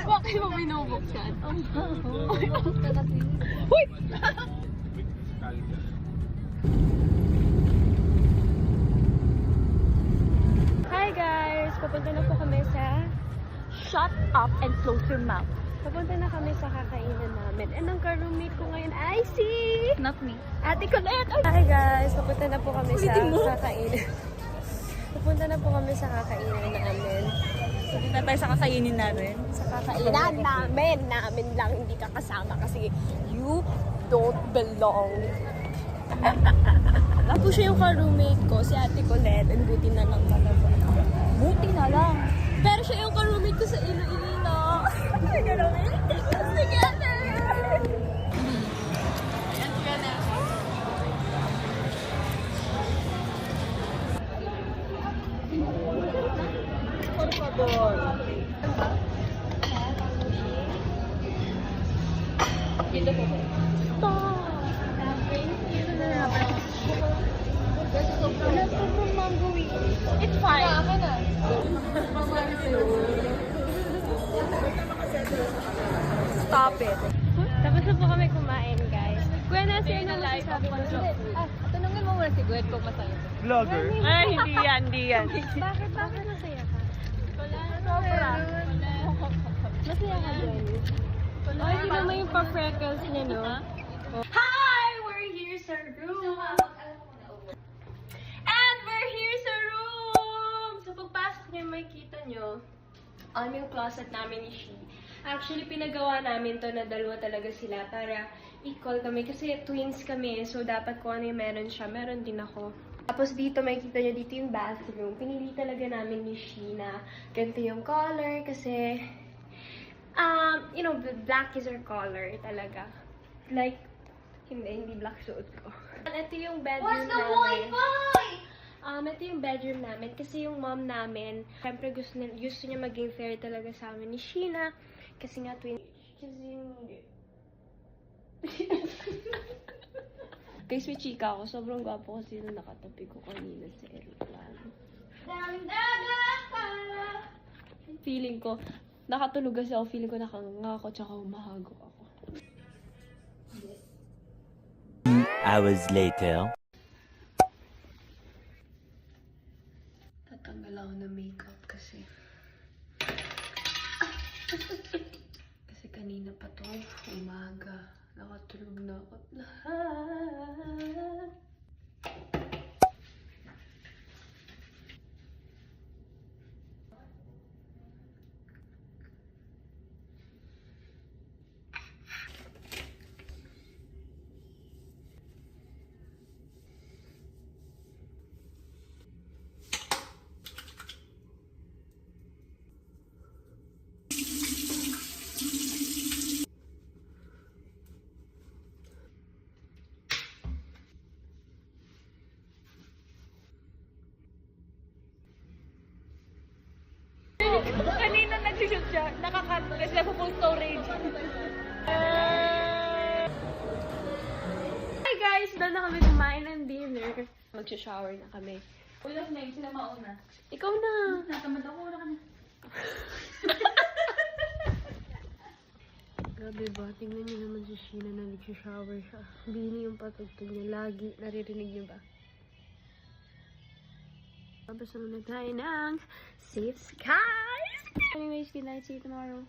Bakit mo binubuksan? Uy! Hi guys! Papunta na po kami sa Shut Up and Close Your Mouth. Papunta na kami sa kakainan namin. And ang ka-roommate ko ngayon ay si... Not me. Ate Colette! Hi guys! Papunta na po kami sa kakainan. Papunta na po kami sa kakainan namin. Punta tayo sa kakainin namin. Sa kakainan namin. Namin lang hindi ka kasama kasi you don't belong. Ako siya yung ka-roommate ko, si Ate Colette. And buti na lang talaga. Buti na lang. Pero siya yung ka-roommate ko sa Iloilo. Sige namin. Together! Por favor. Dito po. Stop! Wala po pong mango eh. It's fine. Stop it. Tapos na po kami kumain, guys. Kuya, nasa yun ang masasabi mo sa food. Tanungin mo muna si Gwen kung masaya ko. Vlogger. Ay, hindi yan, hindi yan. Bakit masaya ka? Sobra. Masaya ka, Jenny. Ay, hindi naman yung pa-freckles niya, no? Hi! We're here sa room! And we're here sa room! So, pagpasok niyo, makikita niyo, yung closet namin ni She. Actually, pinagawa namin to na dalawa talaga sila para equal kami. Kasi twins kami, so dapat kung ano yung meron siya, meron din ako. Tapos dito, makikita niyo dito yung bathroom. Pinili talaga namin ni She na ganito yung color kasi you know, black is our color talaga. Like, hindi black suot ko. Ito yung bedroom namin. Ito yung bedroom namin kasi yung mom namin, syempre gusto niya maging fair talaga sa amin ni Sheena. Kasi nga twin. Guys, may chika ako. Sobrang gwapo kasi nung nakatabi ko kanina sa aeroplano. Feeling ko, nakatulog kasi ako. Feeling ko nakanganga ako tsaka umahago ako. Hours later. Tatanggal ako ng makeup kasi. Kasi kanina pa to, umaga. Nakatulog na ako lahat. Kanina nag-shoot siya. Nakakat kasi na full storage. Hi guys! Doon na kami kumain ng dinner. Mag-shower na kami. Ulas na yun, sila mauna. Ikaw na! Natamad ako, wala ka na. Grabe ba? Tingnan niyo naman si Sheena na nag-shower siya. Bini yung patugtog niya. Lagi. Naririnig niyo ba? Babasa muna tayo ng Safe Skies! Anyways, good night. See you tomorrow.